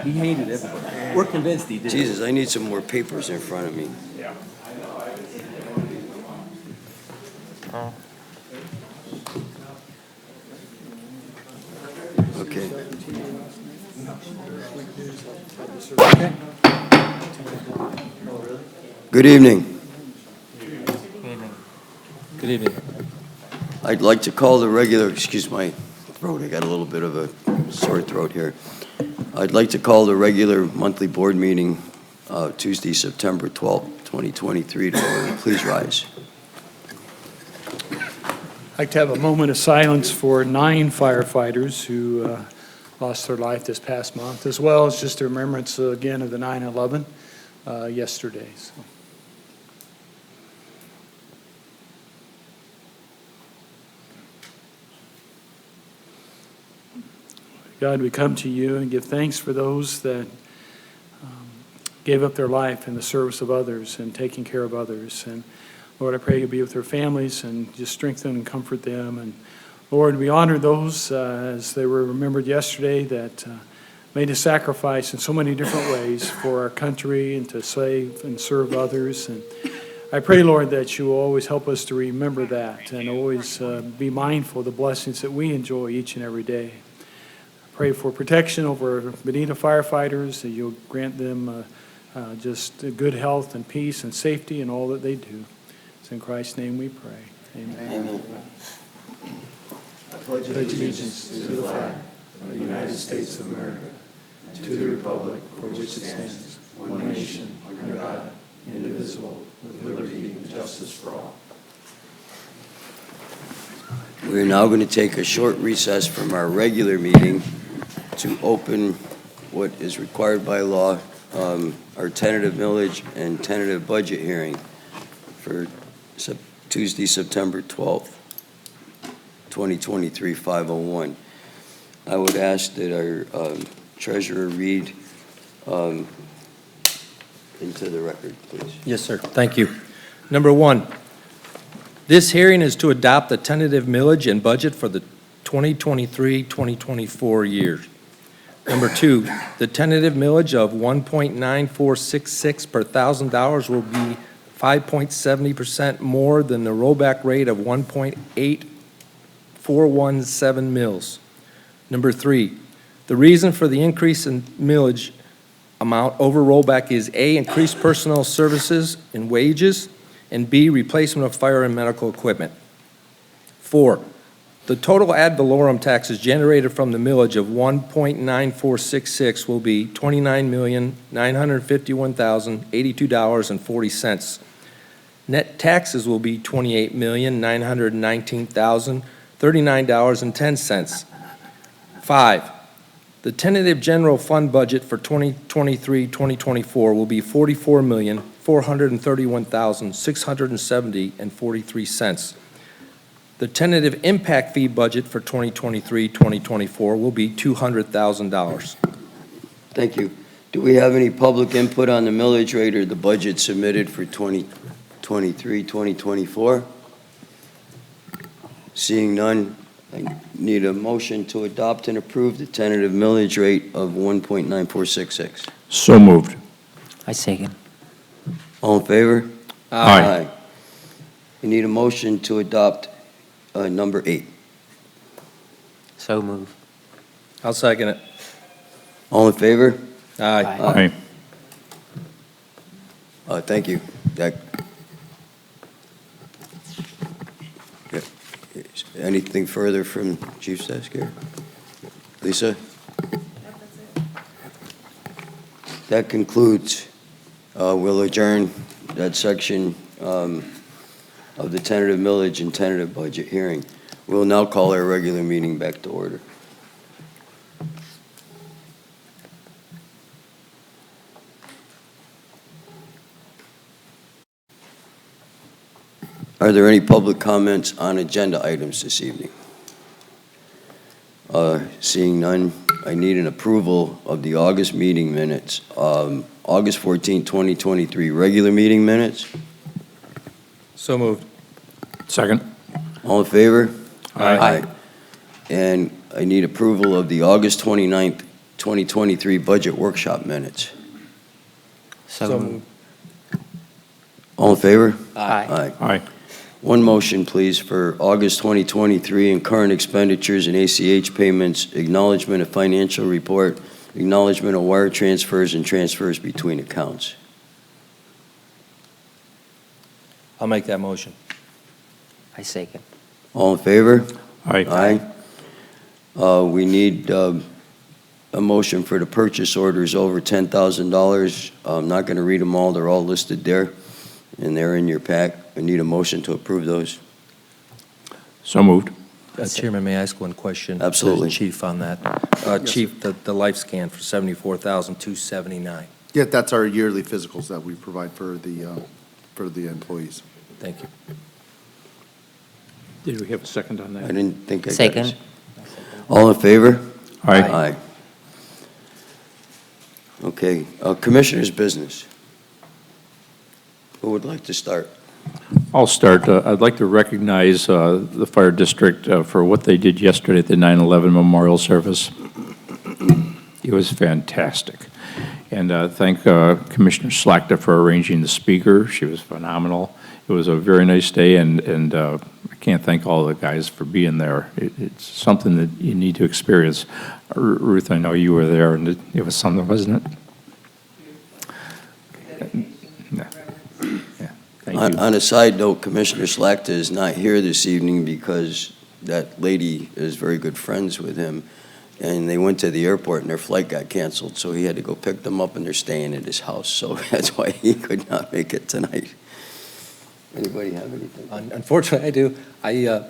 He hated everybody. We're convinced he did. Jesus, I need some more papers in front of me. Yeah. Okay. Good evening. Good evening. I'd like to call the regular, excuse my throat, I got a little bit of a sore throat here. I'd like to call the regular monthly board meeting Tuesday, September 12th, 2023 to order. Please rise. I'd like to have a moment of silence for 9 firefighters who lost their life this past month, as well as just a remembrance again of the 9/11 yesterday. So. God, we come to you and give thanks for those that gave up their life in the service of others and taking care of others. And Lord, I pray you be with their families and just strengthen and comfort them. And Lord, we honor those as they were remembered yesterday that made a sacrifice in so many different ways for our country and to save and serve others. And I pray, Lord, that you will always help us to remember that and always be mindful of the blessings that we enjoy each and every day. Pray for protection over Bonita firefighters, that you'll grant them just good health and peace and safety in all that they do. It's in Christ's name we pray. Amen. Amen. I pledge allegiance to the flag of the United States of America, to the republic for which it stands, one nation, under God, indivisible, with liberty and justice for all. We're now going to take a short recess from our regular meeting to open what is required by law, our tentative millage and tentative budget hearing for Tuesday, September 12th, 2023, 5:01. I would ask that our treasurer read into the record, please. Yes, sir. Thank you. Number 1, this hearing is to adopt the tentative millage and budget for the 2023-2024 year. Number 2, the tentative millage of 1.9466 per $1,000 will be 5.70% more than the rollback rate of 1.8417 mils. Number 3, the reason for the increase in millage amount over rollback is A, increased personnel services and wages, and B, replacement of fire and medical equipment. 4, the total ad valorem taxes generated from the millage of 1.9466 will be $29,951,082.40. Net taxes will be $28,919,039.10. 5, the tentative general fund budget for 2023-2024 will be $44,431,670.43. The tentative impact fee budget for 2023-2024 will be $200,000. Thank you. Do we have any public input on the millage rate or the budget submitted for 2023-2024? Seeing none, I need a motion to adopt and approve the tentative millage rate of 1.9466. So moved. I second. All in favor? Aye. We need a motion to adopt number 8. So move. I'll second it. All in favor? Aye. Aye. Thank you. Anything further from Chief's desk here? Lisa? That concludes. We'll adjourn that section of the tentative millage and tentative budget hearing. We'll now call our regular meeting back to order. Are there any public comments on agenda items this evening? Seeing none, I need an approval of the August meeting minutes. August 14, 2023, regular meeting minutes. So moved. Second. All in favor? Aye. And I need approval of the August 29th, 2023 budget workshop minutes. So moved. All in favor? Aye. Aye. One motion, please, for August 2023 and current expenditures and ACH payments, acknowledgement of financial report, acknowledgement of wire transfers and transfers between accounts. I'll make that motion. I second. All in favor? Aye. We need a motion for the purchase orders over $10,000. I'm not going to read them all. They're all listed there, and they're in your pack. I need a motion to approve those. So moved. Chairman, may I ask one question? Absolutely. To the Chief on that. Chief, the life scan for $74,279. Yeah, that's our yearly physicals that we provide for the employees. Thank you. Did we have a second on I that? didn't think I got Second. this. All in favor? Aye. Okay, Commissioner's business. Who would like to start? I'll start. I'd like to recognize the fire district for what they did yesterday at the 9/11 memorial service. It was fantastic. And thank Commissioner Slachta for arranging the speaker. She was phenomenal. It was a very nice day, and I can't thank all the guys for being there. It's something that you need to experience. Ruth, I know you were there, and it was something, wasn't it? Yeah. Thank you. On a side note, Commissioner Slachta is not here this evening because that lady is very good friends with him, and they went to the airport and their flight got canceled, so he had to go pick them up, and they're staying at his house, so that's why he could not make it tonight. Anybody have anything? Unfortunately, I do.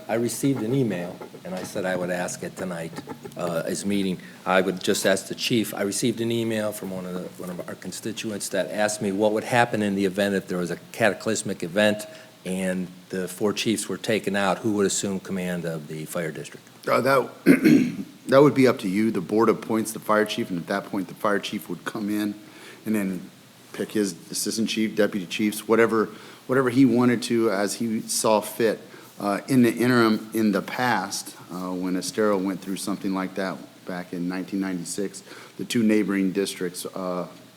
I received an email, and I said I would ask it tonight, as meeting. I would just ask the chief. I received an email from one of our constituents that asked me what would happen in the event if there was a cataclysmic event and the 4 chiefs were taken out, who would assume command of the fire district? That would be up to you. The board appoints the fire chief, and at that point, the fire chief would come in and then pick his assistant chief, deputy chiefs, whatever he wanted to as he saw fit. In the interim, in the past, when Estero went through something like that back in 1996, the 2 neighboring districts,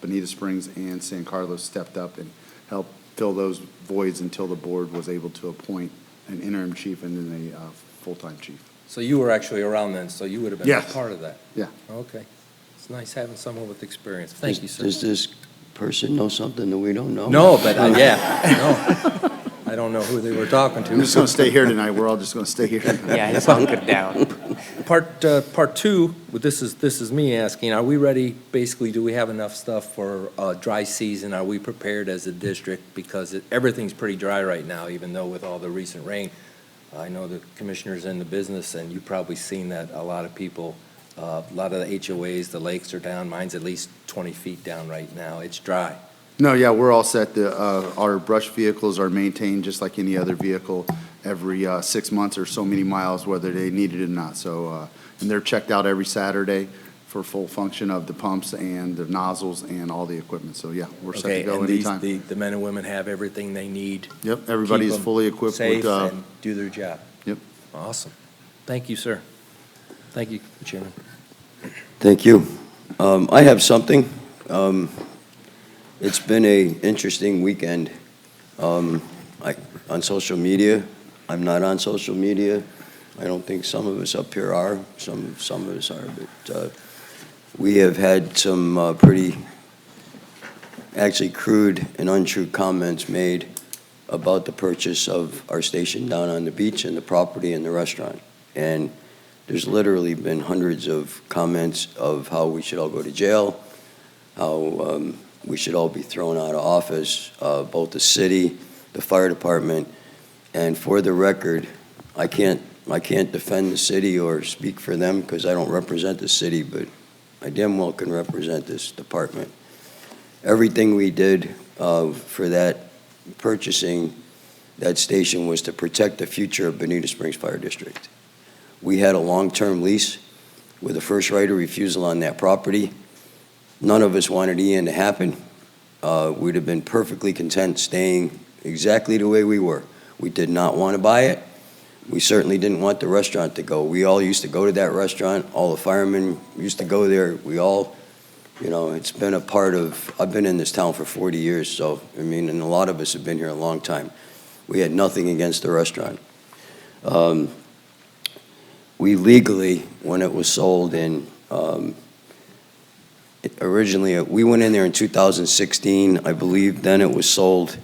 Bonita Springs and San Carlos, stepped up and helped fill those voids until the board was able to appoint an interim chief and then a full-time chief. So you were actually around then, so you would have been Yes. part of that? Yeah. Okay. It's nice having someone with experience. Thank you, sir. Does this person know something that we don't know? No, but, no. I don't know who they were talking I'm just to. going to stay here tonight. We're all just going to stay here tonight. Yeah, it's hunkered down. Part 2, this is me asking, are we ready, basically, do we have enough stuff for dry season? Are we prepared as a district? Because everything's pretty dry right now, even though with all the recent rain. I know the commissioner's in the business, and you've probably seen that a lot of people, a lot of the HOAs, the lakes are down. Mine's at least 20 feet down right now. It's dry. No, yeah, we're all set. Our brush vehicles are maintained just like any other vehicle every 6 months or so many miles, whether they need it or not. So, and they're checked out every Saturday for full function of the pumps and the nozzles and all the equipment. So, yeah, we're set to Okay, go and anytime. the men and women have everything they need. Yep, everybody is Keep 'em fully equipped safe with, and do their job. Yep. Awesome. Thank you, sir. Thank you, Chairman. Thank you. I have something. It's been an interesting weekend. On social media, I'm not on social media. I don't think some of us up here are. Some of us are, but we have had some pretty actually crude and untrue comments made about the purchase of our station down on the beach and the property and the restaurant. And there's literally been hundreds of comments of how we should all go to jail, how we should all be thrown out of office, both the city, the fire department. And for the record, I can't defend the city or speak for them because I don't represent the city, but I damn well can represent this department. Everything we did for that purchasing that station was to protect the future of Bonita Springs Fire District. We had a long-term lease with a first right of refusal on that property. None of us wanted Ian to happen. We'd have been perfectly content staying exactly the way we were. We did not want to buy it. We certainly didn't want the restaurant to go. We all used to go to that restaurant. All the firemen used to go there. We all, it's been a part of, I've been in this town for 40 years, so, and a lot of us have been here a long time. We had nothing against the restaurant. We legally, when it was sold originally, we went in there in 2016, I believe, then it was sold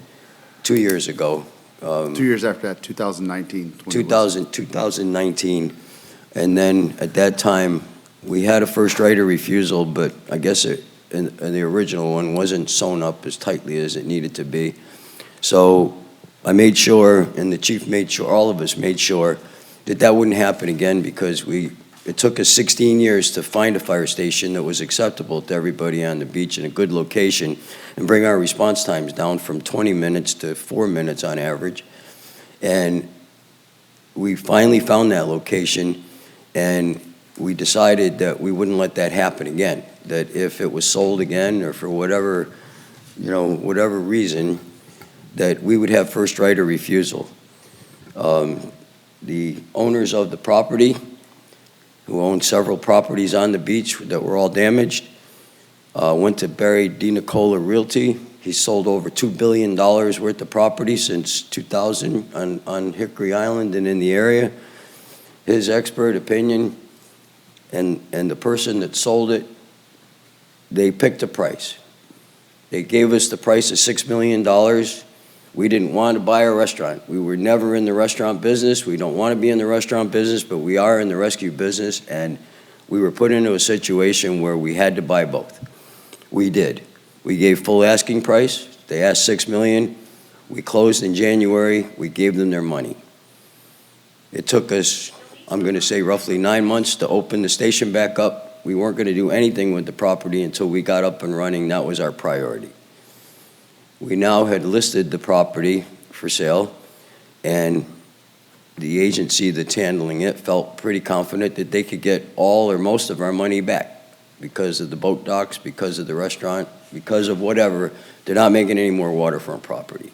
2 years ago. 2 years after that, 2019. 2019. And then at that time, we had a first right of refusal, but I guess the original one wasn't sewn up as tightly as it needed to be. So I made sure, and the chief made sure, all of us made sure that wouldn't happen again, because it took us 16 years to find a fire station that was acceptable to everybody on the beach in a good location and bring our response times down from 20 minutes to 4 minutes on average. And we finally found that location, and we decided that we wouldn't let that happen again, that if it was sold again or for whatever reason, that we would have first right of refusal. The owners of the property, who owned several properties on the beach that were all damaged, went to Barry DiNicola Realty. He sold over $2 billion worth of property since 2000 on Hickory Island and in the area. His expert opinion and the person that sold it, they picked a price. They gave us the price of $6 million. We didn't want to buy a restaurant. We were never in the restaurant business. We don't want to be in the restaurant business, but we are in the rescue business, and we were put into a situation where we had to buy both. We did. We gave full asking price. They asked $6 million. We closed in January. We gave them their money. It took us, I'm going to say, roughly 9 months to open the station back up. We weren't going to do anything with the property until we got up and running. That was our priority. We now had listed the property for sale, and the agency that's handling it felt pretty confident that they could get all or most of our money back because of the boat docks, because of the restaurant, because of whatever. They're not making any more waterfront property.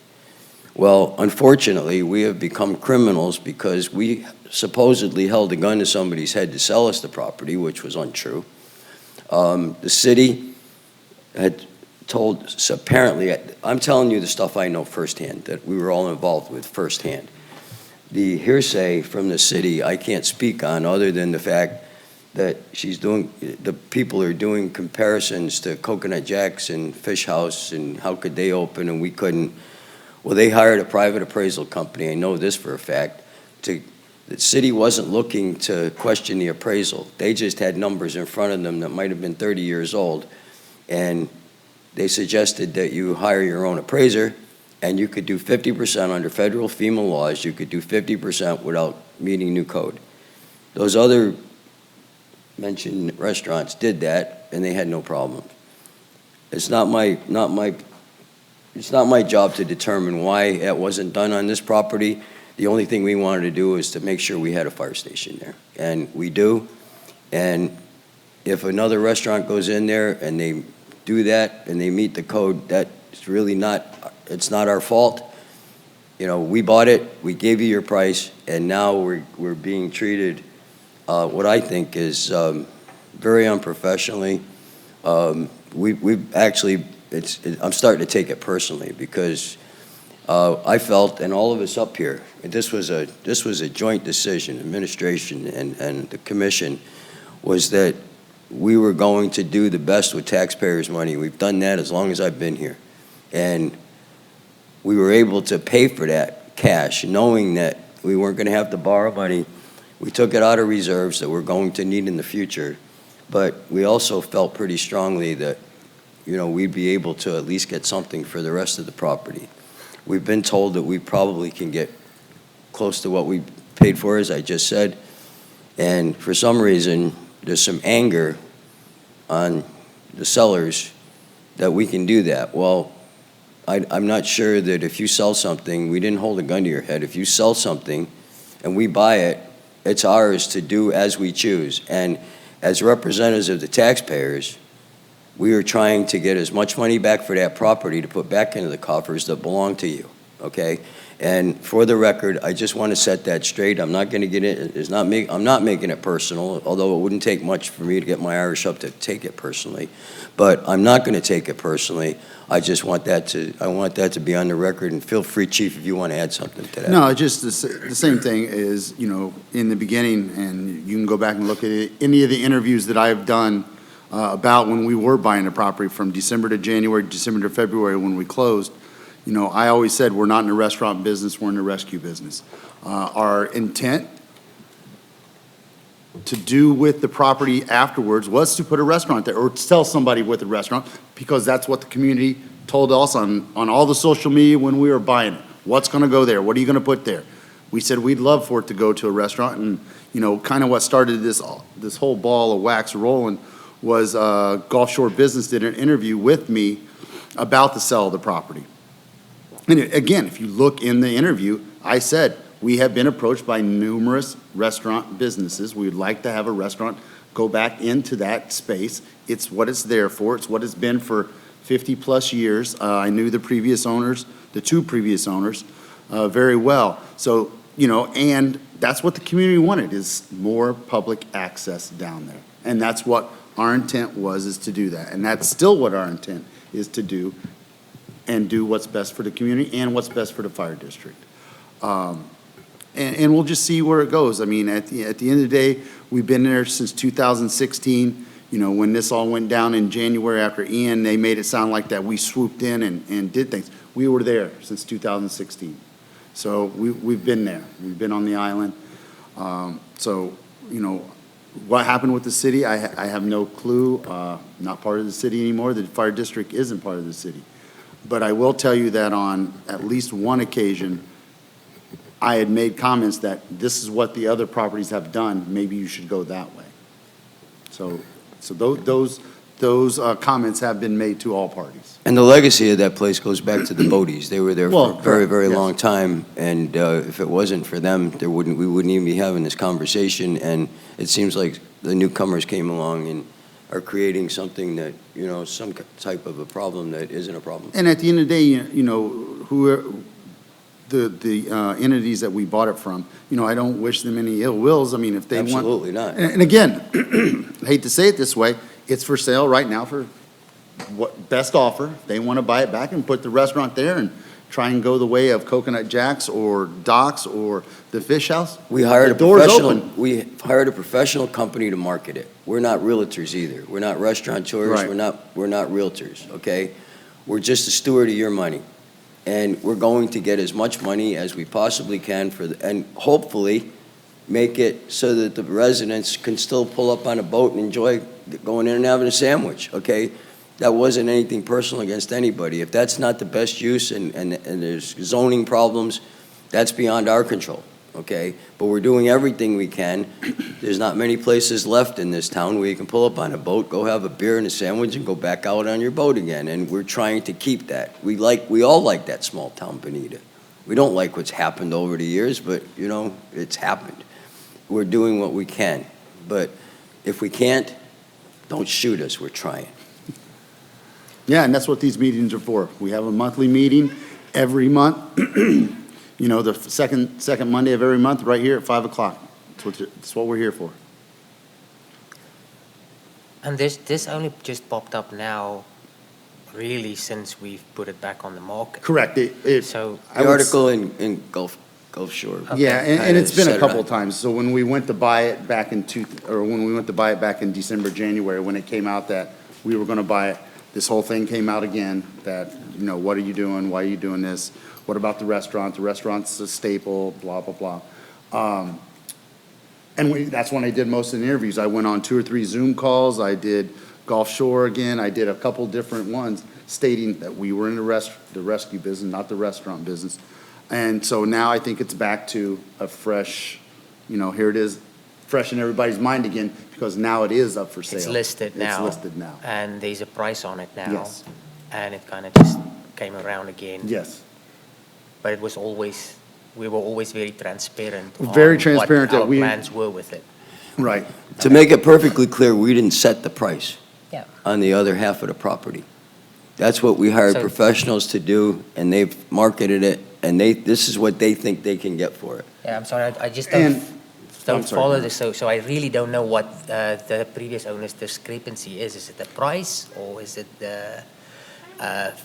Well, unfortunately, we have become criminals because we supposedly held a gun to somebody's head to sell us the property, which was untrue. The city had told, so apparently, I'm telling you the stuff I know firsthand, that we were all involved with firsthand. The hearsay from the city I can't speak on, other than the fact that the people are doing comparisons to Coconut Jack's and Fish House and how could they open and we couldn't. Well, they hired a private appraisal company, I know this for a fact. The city wasn't looking to question the appraisal. They just had numbers in front of them that might have been 30 years old, and they suggested that you hire your own appraiser, and you could do 50% under federal FEMA laws. You could do 50% without meeting new code. Those other mentioned restaurants did that, and they had no problem. It's not my job to determine why it wasn't done on this property. The only thing we wanted to do is to make sure we had a fire station there, and we do. And if another restaurant goes in there and they do that and they meet the code, that's really it's not our fault. We bought it, we gave you your price, and now we're being treated what I think is very unprofessionally. We've actually, I'm starting to take it personally because I felt, and all of us up here, this was a joint decision, administration and the commission, was that we were going to do the best with taxpayers' money. We've done that as long as I've been here. And we were able to pay for that cash, knowing that we weren't going to have to borrow money. We took it out of reserves that we're going to need in the future. But we also felt pretty strongly that, we'd be able to at least get something for the rest of the property. We've been told that we probably can get close to what we paid for, as I just said. And for some reason, there's some anger on the sellers that we can do that. Well, I'm not sure that if you sell something, we didn't hold a gun to your head. If you sell something and we buy it, it's ours to do as we choose. And as representatives of the taxpayers, we are trying to get as much money back for that property to put back into the coffers that belong to you, okay? And for the record, I just want to set that straight. I'm not going to get it, I'm not making it personal, although it wouldn't take much for me to get my Irish up to take it personally. But I'm not going to take it personally. I just want that to be on the record, and feel free, Chief, if you want to add something to that. No, just the same thing is, in the beginning, and you can go back and look at it, any of the interviews that I've done about when we were buying the property from December to January, December to February when we closed, I always said, we're not in the restaurant business, we're in the rescue business. Our intent to do with the property afterwards was to put a restaurant there, or to tell somebody with a restaurant, because that's what the community told us on all the social media when we were buying it. What's gonna go there? What are you gonna put there? We said we'd love for it to go to a restaurant, and, kind of what started this whole ball of wax rolling was Gulf Shore Business did an interview with me about the sale of the property. And again, if you look in the interview, I said, we have been approached by numerous restaurant businesses. We would like to have a restaurant go back into that space. It's what it's there for. It's what it's been for 50-plus years. I knew the previous owners, the two previous owners, very well. So, and that's what the community wanted, is more public access down there. And that's what our intent was, is to do that. And that's still what our intent is to do, and do what's best for the community and what's best for the fire district. And we'll just see where it goes. I mean, at the end of the day, we've been there since 2016. When this all went down in January after Ian, they made it sound like that we swooped in and did things. We were there since 2016. So we've been there. We've been on the island. What happened with the city, I have no clue. Not part of the city anymore. The fire district isn't part of the city. But I will tell you that on at least one occasion, I had made comments that this is what the other properties have done, maybe you should go that way. So those comments have been made to all parties. And the legacy of that place goes back to the Bodies. They were there for a very, very yes. long time, and if it wasn't for them, we wouldn't even be having this conversation. And it seems like the newcomers came along and are creating something that, some type of a problem that isn't a problem. And at the end of the day, who the entities that we bought it from, I don't wish them any ill wills. I mean, if they want. Absolutely not. And again, I hate to say it this way, it's for sale right now for what best offer. They want to buy it back and put the restaurant there and try and go the way of Coconut Jack's or Doc's or the Fish House. We hired The door's open. we hired a professional company to market it. We're not realtors either. We're not restaurateurs. Right. We're not realtors, okay? We're just a steward of your money. And we're going to get as much money as we possibly can and hopefully make it so that the residents can still pull up on a boat and enjoy going in and having a sandwich, okay? That wasn't anything personal against anybody. If that's not the best use and there's zoning problems, that's beyond our control, okay? But we're doing everything we can. There's not many places left in this town where you can pull up on a boat, go have a beer and a sandwich, and go back out on your boat again. And we're trying to keep that. We all like that small town Bonita. We don't like what's happened over the years, but, it's happened. We're doing what we can. But if we can't, don't shoot us. We're trying. Yeah, and that's what these meetings are for. We have a monthly meeting every month. The second Monday of every month, right here at 5 o'clock. That's what we're here for. And this only just popped up now, really, since we've put it back on the market. Correct. So, The article in Gulf Shore. Yeah, and it's been a Set it couple up. of times. So when we went to buy it back in December, January, when it came out that we were going to buy it, this whole thing came out again that, what are you doing? Why are you doing this? What about the restaurant? The restaurant's a staple, blah, blah, blah. That's when I did most of the interviews. I went on 2 or 3 Zoom calls. I did Gulf Shore again. I did a couple different ones stating that we were in the rescue business, not the restaurant business. And so now I think it's back to a fresh, here it is, fresh in everybody's mind again, because now it is up for sale. it's listed now. It's listed now. And there's a price on it now. Yes. And it kind of just came around again. Yes. But it was always, we were always very transparent. Very on transparent what that our we- plans were with it. Right. To make it perfectly clear, we didn't set the price Yeah. on the other half of the property. That's what we hired So- professionals to do, and they've marketed it, and this is what they think they can get for it. Yeah, I'm sorry, I just And- don't I'm sorry, follow go this, so I really don't know what the previous owner's discrepancy is. Is it the price, or is it the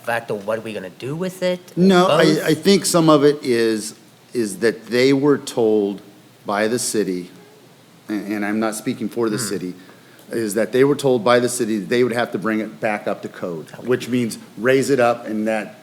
fact of what we're gonna do with it? or No, both? I think some of it is that they were told by the city, and I'm not speaking for the city, is that they were told by the city that they would have to bring it back up to code, which means raise it up, and that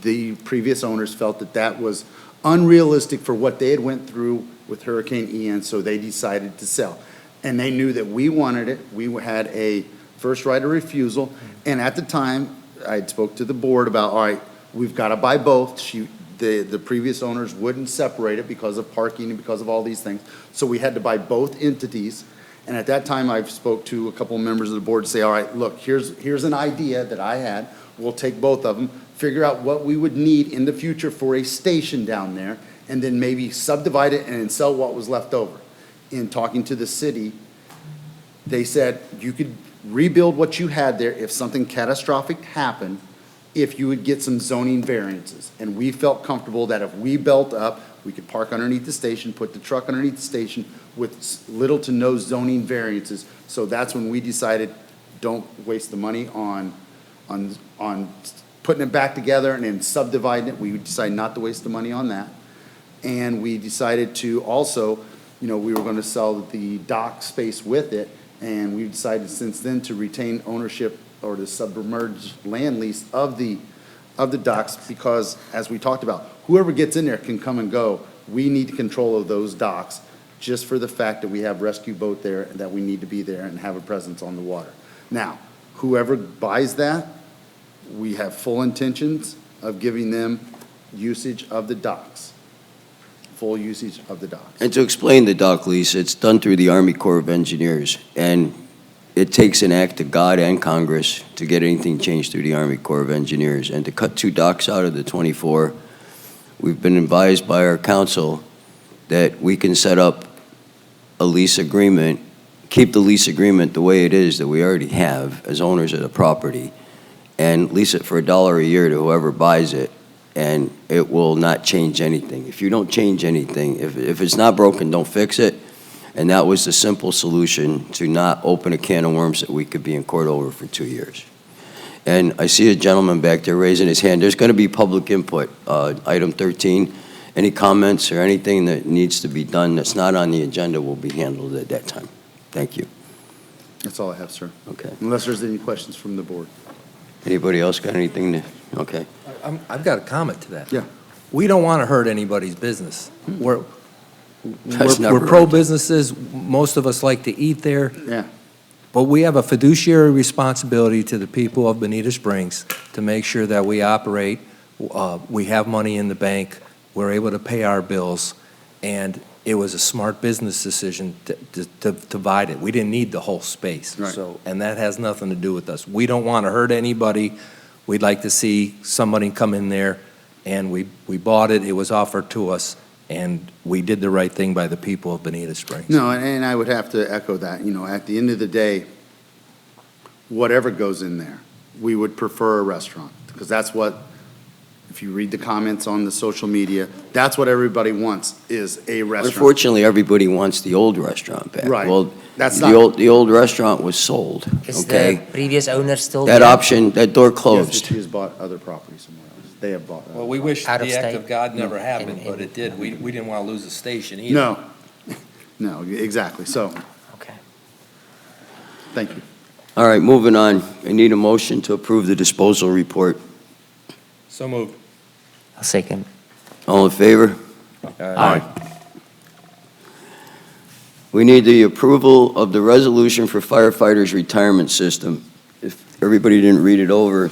the previous owners felt that that was unrealistic for what they had went through with Hurricane Ian, so they decided to sell. And they knew that we wanted it. We had a first right of refusal, and at the time, I spoke to the board about, all right, we've got to buy both. The previous owners wouldn't separate it because of parking and because of all these things. So we had to buy both entities. And at that time, I spoke to a couple of members of the board to say, all right, look, here's an idea that I had. We'll take both of them, figure out what we would need in the future for a station down there, and then maybe subdivide it and then sell what was left over. In talking to the city, they said you could rebuild what you had there if something catastrophic happened, if you would get some zoning variances. And we felt comfortable that if we built up, we could park underneath the station, put the truck underneath the station with little to no zoning variances. So that's when we decided, don't waste the money on putting it back together and then subdividing it. We decided not to waste the money on that. And we decided to also, we were going to sell the dock space with it. And we've decided since then to retain ownership or the submerged land lease of the docks, because as we talked about, whoever gets in there can come and go. We need control of those docks just for the fact that we have rescue boat there and that we need to be there and have a presence on the water. Now, whoever buys that, we have full intentions of giving them usage of the docks, full usage of the docks. And to explain the dock lease, it's done through the Army Corps of Engineers, and it takes an act of God and Congress to get anything changed through the Army Corps of Engineers. And to cut 2 docks out of the 24, we've been advised by our council that we can set up a lease agreement, keep the lease agreement the way it is that we already have as owners of the property, and lease it for $1 a year to whoever buys it, and it will not change anything. If you don't change anything, if it's not broken, don't fix it. And that was the simple solution to not open a can of worms that we could be in court over for 2 years. And I see a gentleman back there raising his hand. There's going to be public input. Item 13, any comments or anything that needs to be done that's not on the agenda will be handled at that time. Thank you. That's all I have, sir. Okay. Unless there's any questions from the board. Anybody else got anything to, okay. I've got a comment to that. Yeah. We don't want to hurt anybody's business. We're That's never we're pro-businesses. Most of us like to eat there. Yeah. But we have a fiduciary responsibility to the people of Bonita Springs to make sure that we operate, we have money in the bank, we're able to pay our bills, and it was a smart business decision to divide it. We didn't need the whole space. Right. So, and that has nothing to do with us. We don't want to hurt anybody. We'd like to see somebody come in there, and we bought it, it was offered to us, and we did the right thing by the people of Bonita Springs. No, and I would have to echo that. At the end of the day, whatever goes in there, we would prefer a restaurant, because that's what, if you read the comments on the social media, that's what everybody wants, is a restaurant. Unfortunately, everybody wants the old restaurant back. Right. Well, That's the not- old restaurant was sold, Is okay? the previous owner still That there? option, that door Yes, closed. she has bought other property somewhere else. They have bought. Well, we wish Out of the act state? of God never No. happened, but it did. We didn't want to lose the station either. No, exactly. So, Okay. thank you. All right, moving on. I need a motion to approve the disposal report. So moved. I'll second. All in favor? Aye. We need the approval of the resolution for firefighters' retirement system. If everybody didn't read it over,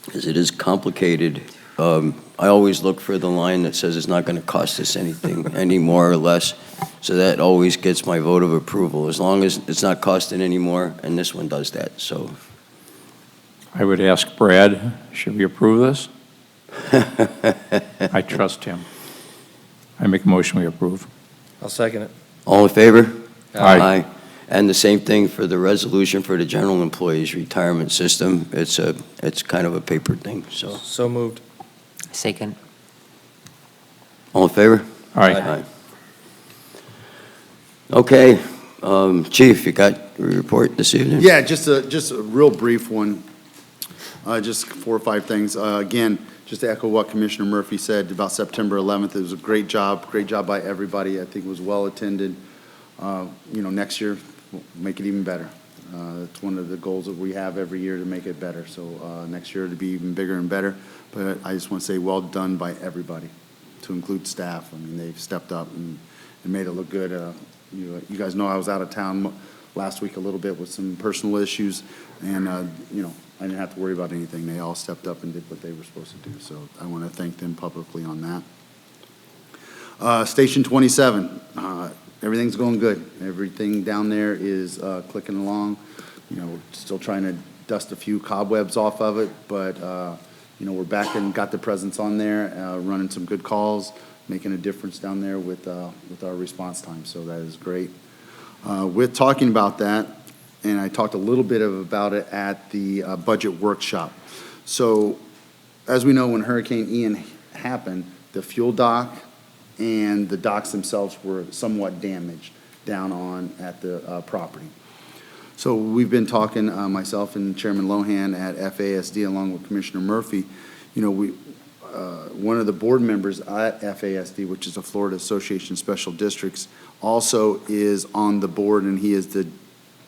because it is complicated, I always look for the line that says it's not going to cost us anything, any more or less. So that always gets my vote of approval, as long as it's not costing any more, and this one does that, so. I would ask Brad, should we approve this? I trust him. I make a motion we approve. I'll second it. All in favor? Aye. And the same thing for the resolution for the general employees' retirement system. It's kind of a paper thing, so. So moved. Second. All in favor? All right. Okay, Chief, you got a report this evening? Yeah, just a real brief one, just 4 or 5 things. Again, just to echo what Commissioner Murphy said about September 11th, it was a great job by everybody. I think it was well attended. Next year, we'll make it even better. It's one of the goals that we have every year to make it better. So next year to be even bigger and better. But I just want to say well done by everybody, to include staff. I mean, they've stepped up and made it look good. You guys know I was out of town last week a little bit with some personal issues, and I didn't have to worry about anything. They all stepped up and did what they were supposed to do. So I want to thank them publicly on that. Station 27, everything's going good. Everything down there is clicking along. We're still trying to dust a few cobwebs off of it, but we're back and got the presence on there, running some good calls, making a difference down there with our response time. So that is great. With talking about that, and I talked a little bit about it at the budget workshop. So as we know, when Hurricane Ian happened, the fuel dock and the docks themselves were somewhat damaged down on at the property. So we've been talking, myself and Chairman Lohan at FASD along with Commissioner Murphy. One of the board members at FASD, which is the Florida Association of Special Districts, also is on the board, and he is the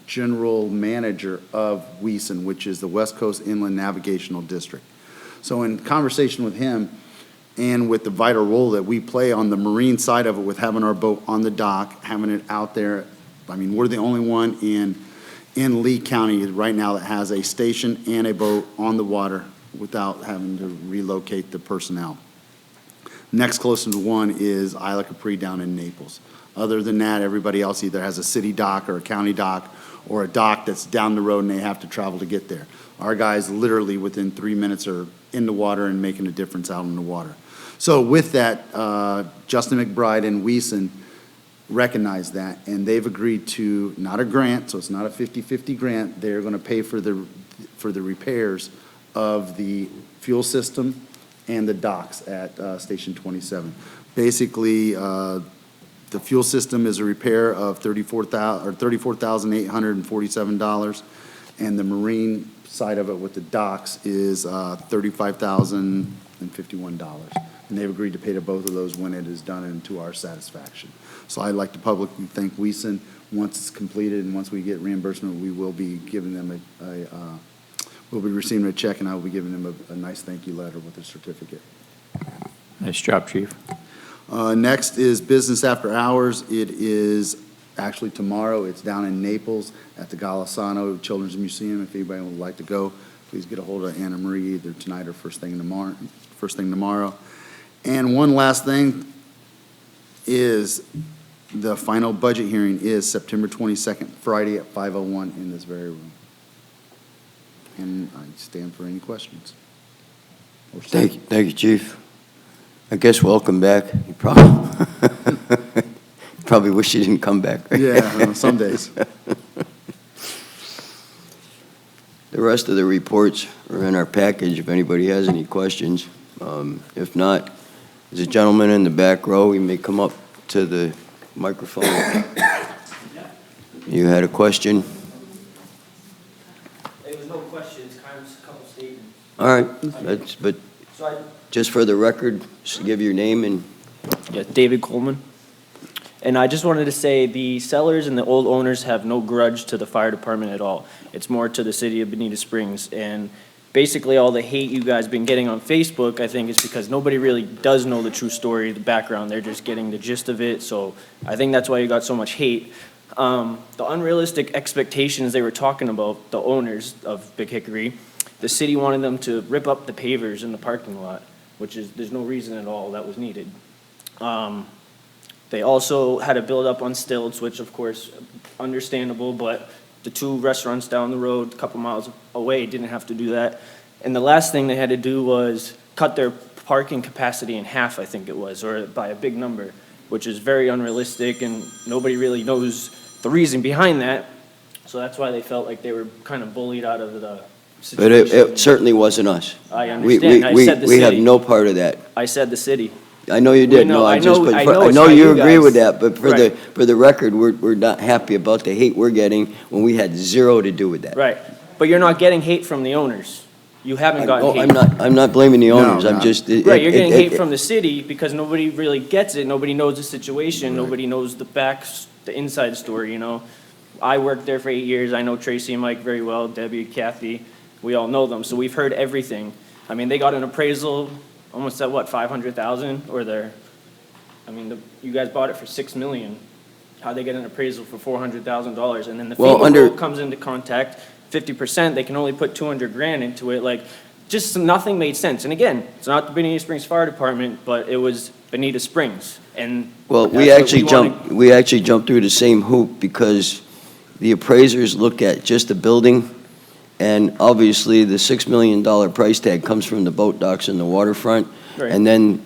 general manager of WESN, which is the West Coast Inland Navigational District. So in conversation with him and with the vital role that we play on the marine side of it, with having our boat on the dock, having it out there, I mean, we're the only one in Lee County right now that has a station and a boat on the water without having to relocate the personnel. Next closest one is Isla Capri down in Naples. Other than that, everybody else either has a city dock or a county dock or a dock that's down the road and they have to travel to get there. Our guys literally within 3 minutes are in the water and making a difference out in the water. So with that, Justin McBride and WESN recognize that, and they've agreed to, not a grant, so it's not a 50-50 grant, they're going to pay for the repairs of the fuel system and the docks at Station 27. Basically, the fuel system is a repair of $34,847, and the marine side of it with the docks is $35,051. And they've agreed to pay to both of those when it is done and to our satisfaction. So I'd like to publicly thank WESN. Once it's completed and once we get reimbursement, we will be giving them we'll be receiving a check, and I will be giving them a nice thank you letter with a certificate. Nice job, Chief. Next is business after hours. It is actually tomorrow. It's down in Naples at the Golisano Children's Museum. If anybody would like to go, please get a hold of Anna Marie either tonight or first thing tomorrow. And one last thing is the final budget hearing is September 22nd, Friday at 5:01 in this very room. And I stand for any questions. Thank you, Chief. I guess welcome back. You probably wish you didn't come back. Right? Yeah, some days. The rest of the reports are in our package if anybody has any questions. If not, there's a gentleman in the back row. He may come up to the microphone. You had a question? There was no questions, kind of just a couple statements. All right, but just for the record, just give your name and... Yeah, David Coleman. And I just wanted to say the sellers and the old owners have no grudge to the fire department at all. It's more to the city of Bonita Springs. And basically all the hate you guys been getting on Facebook, I think, is because nobody really does know the true story, the background. They're just getting the gist of it. So I think that's why you got so much hate. The unrealistic expectations they were talking about, the owners of Big Hickory, the city wanted them to rip up the pavers in the parking lot, which is, there's no reason at all that was needed. They also had to build up on stilts, which of course, understandable, but the two restaurants down the road, a couple miles away, didn't have to do that. And the last thing they had to do was cut their parking capacity in half, I think it was, or by a big number, which is very unrealistic, and nobody really knows the reason behind that. So that's why they felt like they were kind of bullied out of the situation. But it certainly wasn't us. I understand. I said the We have city. no part of that. I said the city. I know you did, know- no, I I just, know- but I for- know I it's know not you you agree with guys. that, but Right. for the record, we're not happy about the hate we're getting when we had zero to do with that. Right, but you're not getting hate from the owners. You haven't gotten hate. I'm not blaming the No, owners, I'm no. just. Right, you're getting hate from the city because nobody really gets it, nobody knows the situation, nobody knows the inside story, you know? I worked there for 8 years, I know Tracy and Mike very well, Debbie, Kathy, we all know them, so we've heard everything. I mean, they got an appraisal, almost at what, 500,000, or you guys bought it for 6 million. How'd they get an appraisal for $400,000? And then the Well, FEMA under- vote comes into contact, 50%, they can only put 200 grand into it, like, just nothing made sense. And again, it's not the Bonita Springs Fire Department, but it was Bonita Springs, and Well, that's what we actually jumped through the same hoop because the appraisers look at just the building, and obviously the $6 million price tag comes from the boat docks and the waterfront. Right. And then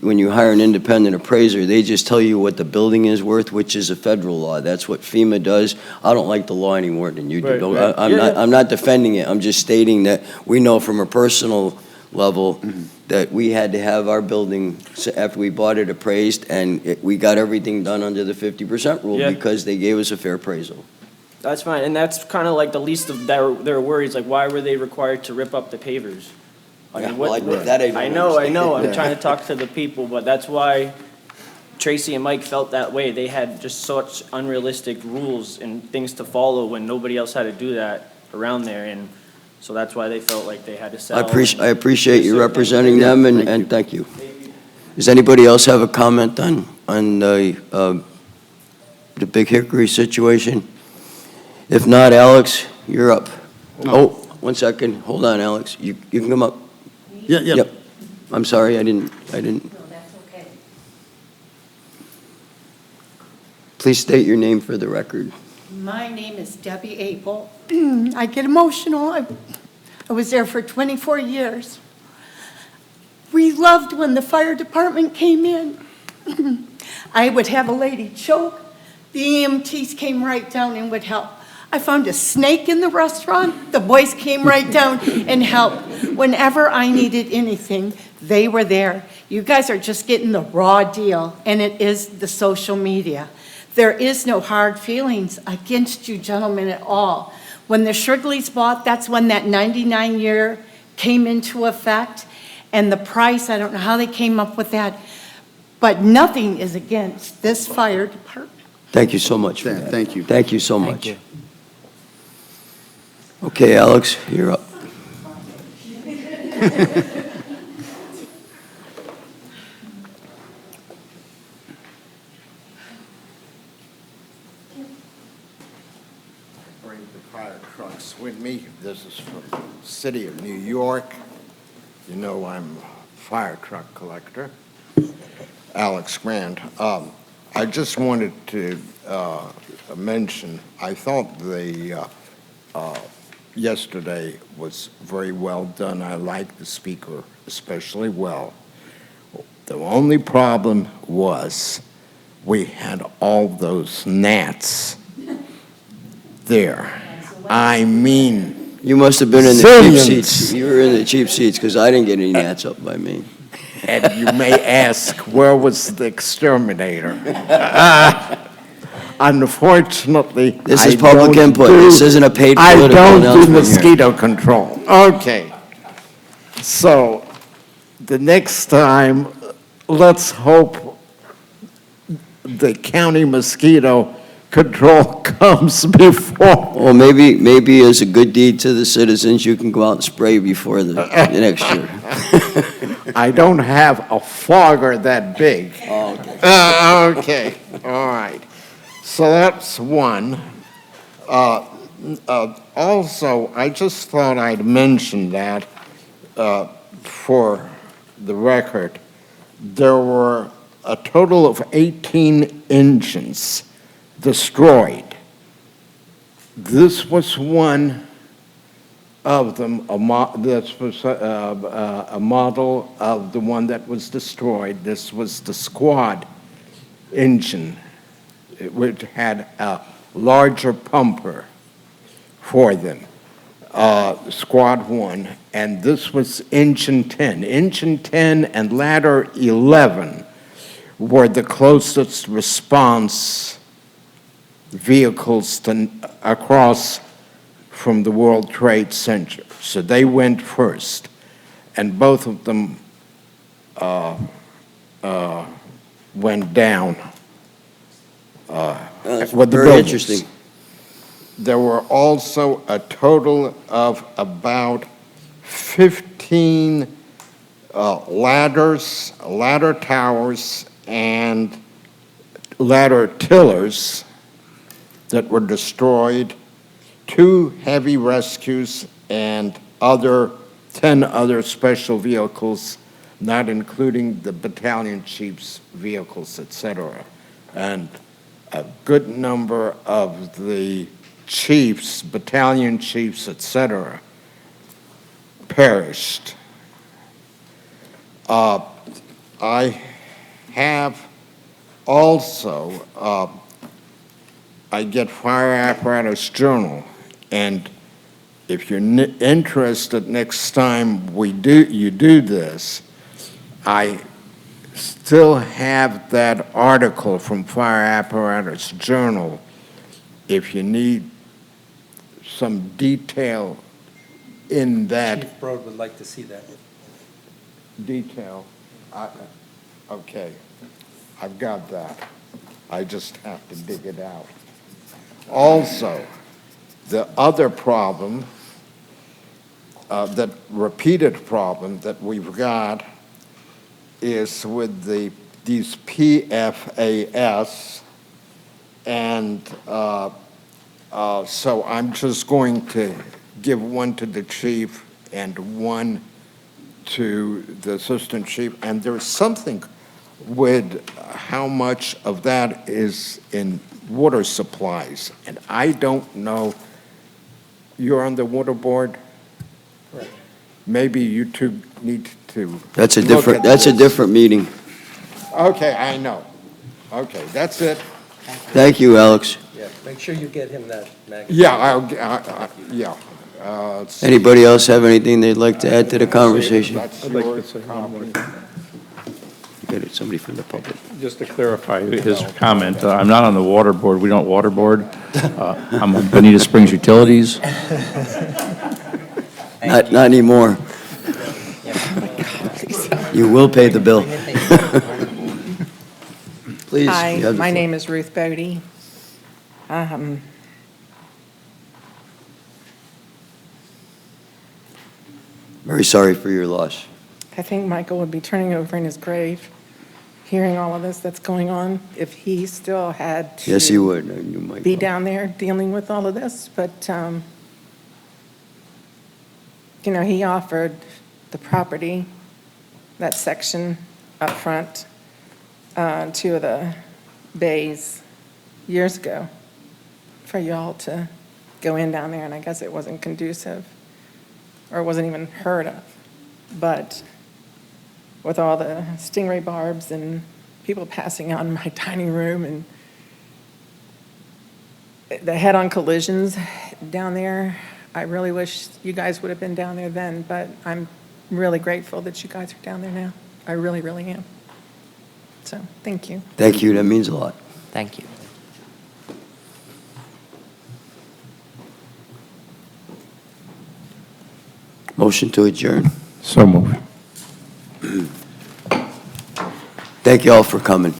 when you hire an independent appraiser, they just tell you what the building is worth, which is a federal law. That's what FEMA does. I don't like the law any more than you do. Right, Don't- right. I'm Yeah, not, yeah. I'm not defending it. I'm just stating that we know from a personal level that we had to have our building, after we bought it, appraised, and we got everything done under the 50% rule Yeah. because they gave us a fair appraisal. That's fine, and that's kind of like the least of their worries, like, why were they required to rip up the pavers? I Yeah, mean, well, what, that I don't I know, understand. I'm trying to talk to the people, but that's why Tracy and Mike felt that way. They had just such unrealistic rules and things to follow when nobody else had to do that around there, and so that's why they felt like they had to sell. I appreciate you Yes, sir. representing them, and thank you. Does anybody else have a comment on the Big Hickory situation? If not, Alex, you're up. Oh, 1 second, hold on, Alex, you can come up. Yeah, yeah. Yep. I'm sorry, I didn't. No, that's okay. Please state your name for the record. My name is Debbie Abel. I get emotional. I was there for 24 years. We loved when the fire department came in. I would have a lady choke. The EMTs came right down and would help. I found a snake in the restaurant. The boys came right down and helped. Whenever I needed anything, they were there. You guys are just getting the raw deal, and it is the social media. There is no hard feelings against you gentlemen at all. When the Shrigley's bought, that's when that 99-year came into effect. And the price, I don't know how they came up with that, but nothing is against this fire department. Thank you so much for that. Thank you. Thank you so Thank much. you. Okay, Alex, you're up. Bring the fire trucks with me. This is from the city of New York. You know I'm a fire truck collector. Alex Grant. I just wanted to mention, I thought the yesterday was very well done. I liked the speaker especially well. The only problem was we had all those gnats there. I mean, You must have been in the cheap Zillions. seats. You were in the cheap seats, because I didn't get any gnats up by me. and you may ask, where was the exterminator? Unfortunately, This is I public don't input. do- This isn't a paid I political don't do announcement here. mosquito control. Okay. So the next time, let's hope the county mosquito control comes before. Well, maybe as a good deed to the citizens, you can go out and spray before the next year. I don't have a fogger that big. Oh, okay. Okay, all right. So that's one. Also, I just thought I'd mention that for the record. There were a total of 18 engines destroyed. This was one of them, this was a model of the one that was destroyed. This was the Squad engine, which had a larger pumper for them, Squad 1, and this was engine 10. Engine 10 and ladder 11 were the closest response vehicles across from the World Trade Center. So they went first, and both of them went down That's with the very buildings. interesting. There were also a total of about 15 ladder towers, and ladder tillers that were destroyed, 2 heavy rescues, and 10 other special vehicles, not including the battalion chief's vehicles, et cetera. And a good number of the chiefs, battalion chiefs, et cetera, perished. I have also, I get Fire Apparatus Journal, and if you're interested next time you do this, I still have that article from Fire Apparatus Journal if you need some detail in that. Chief Broad would like to see that. Detail. Okay, I've got that. I just have to dig it out. Also, the other problem, that repeated problem that we've got is with these PFAS, and so I'm just going to give one to the chief and one to the assistant chief, and there's something with how much of that is in water supplies, and I don't know. You're on the water board? Correct. Maybe you two need to. That's a look different, at that's a this. different meeting. Okay, I know. Okay, that's it. Thank you, Alex. Yeah, make sure you get him that magazine. Yeah, yeah. Let's see. Anybody else have anything they'd like to add to the conversation? That's I'd like to your say one more copy. Get it, somebody from the public. Just to clarify his comment, I'm not on the water board. We don't water board. I'm on Bonita Springs Utilities. Not anymore. You will pay the bill. Please. Hi, you have the my floor. name is Ruth Bodie. Very sorry for your loss. I think Michael would be turning over in his grave, hearing all of this that's going on, if he still had to. Yes, he would. You might. Be down there dealing with all of this, but, he offered the property, that section up front, 2 of the bays years ago, for y'all to go in down there, and I guess it wasn't conducive, or wasn't even heard of. But with all the stingray barbs and people passing out in my dining room and the head-on collisions down there, I really wish you guys would have been down there then, but I'm really grateful that you guys are down there now. I really, really am. So, thank you. Thank you, that means a lot. Thank you. Motion to adjourn. So moved. Thank you all for coming.